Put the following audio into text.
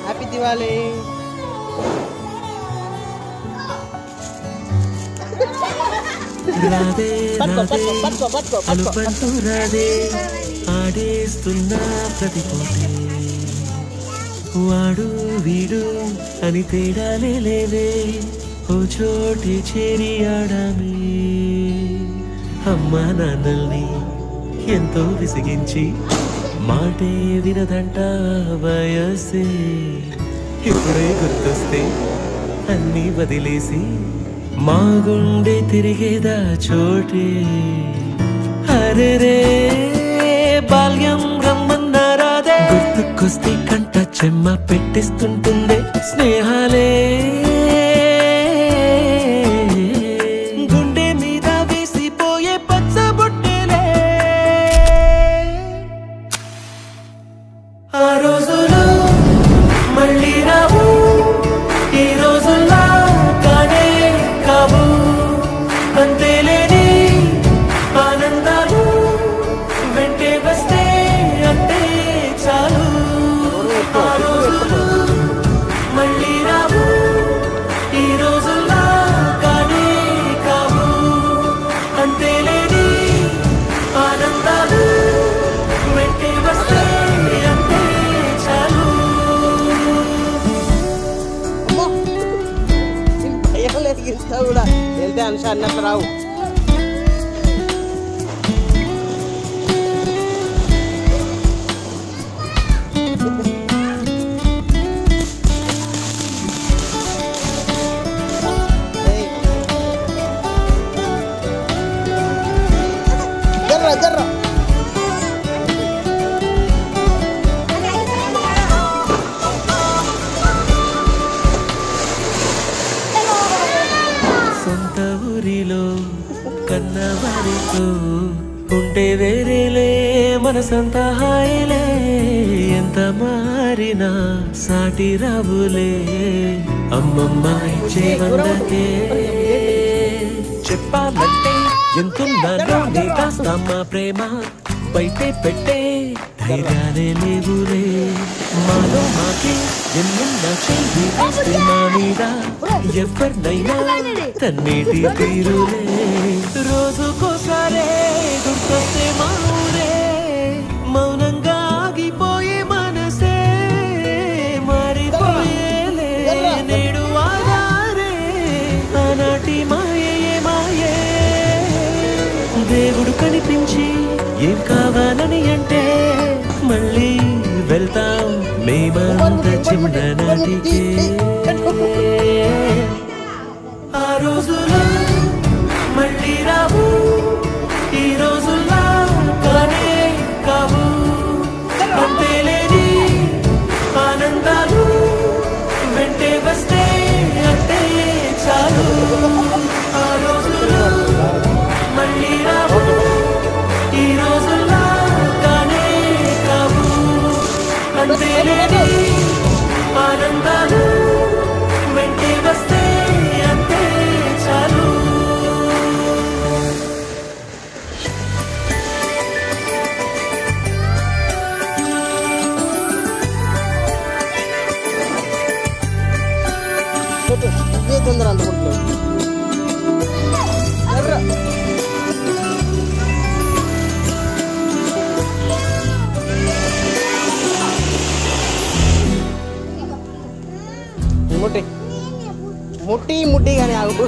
Happy Diwali. ఆడేస్తున్నా ప్రతి పోటీ వాడు వీడు అని తేడాలే లేవే ఓ చోటి చేరి ఆడామే. అమ్మా నాన్నల్ని ఎంతో విసిగించి మాటే వినదంట వయసే. ఇప్పుడే గుర్తొస్తే అన్నీ వదిలేసి మా గుండె తిరిగేదా చోటే. అరే రే బాల్యం రమ్మన్నారాదే గుర్తుకొస్తే కంట చెమ్మ పెట్టిస్తుంటుందే స్నేహాలే. గుండె మీద వేసిపోయే పచ్చబొట్టెలే. ఆ రోజులు మళ్ళీ రావు, ఈ రోజుల్లా కానే కావు. అంతేలేని ఆనందాలు వెంటే వస్తే అంతే చాలు. ఆ రోజులు మళ్ళీ రావు, ఈ రోజుల్లా కానే కావు. అంతేలేని ఆనందాలు వెంటే వస్తే అంతే చాలు. భయం లేదు గెలుస్తా కూడా వెళ్తే అంశ అన్నట్టు రావు. జర్ర జర్ర సొంత ఊరిలో కన్నవారితో ఉంటే వేరేలే మనసంత హాయిలే. ఎంత మారినా సాటి రావులే అమ్మమ్మ ఇచ్చే వందకే. చెప్పాలంటే ఎంతున్నానో నీ కాస్తమ్మ ప్రేమ బయటే పెట్టే ధైర్యాలే లేవులే. మాలో మాకే ఎన్నున్నా చెయ్యి వేస్తే మా మీద ఎవరినైనా తన్నేటి తీరులే. రోజుకోసారే గుర్తొస్తే మా ఊరే మౌనంగా ఆగిపోయే మనసే మారిపోయేలే నేడు ఆధారే. ఆనాటి మాయే మాయే దేవుడు కనిపించి ఏం కావాలని అంటే మళ్ళీ వెళ్తాం మేమంత చిన్ననాటికే. ఆ రోజులు మళ్ళీ రావు, ఈ రోజుల్లా కానే కావు. అంతేలేని ఆనందాలు వెంటే వస్తే అంతే చాలు. ఆ రోజులు మళ్ళీ రావు, ఈ రోజుల్లా కానే కావు. అంతేలేని ఆనందాలు వెంటే వస్తే అంతే చాలు. ఇదే తొందర అందుకుంటున్నావు. ముట్టి ముట్టి ముట్టి కానీ ఆగు.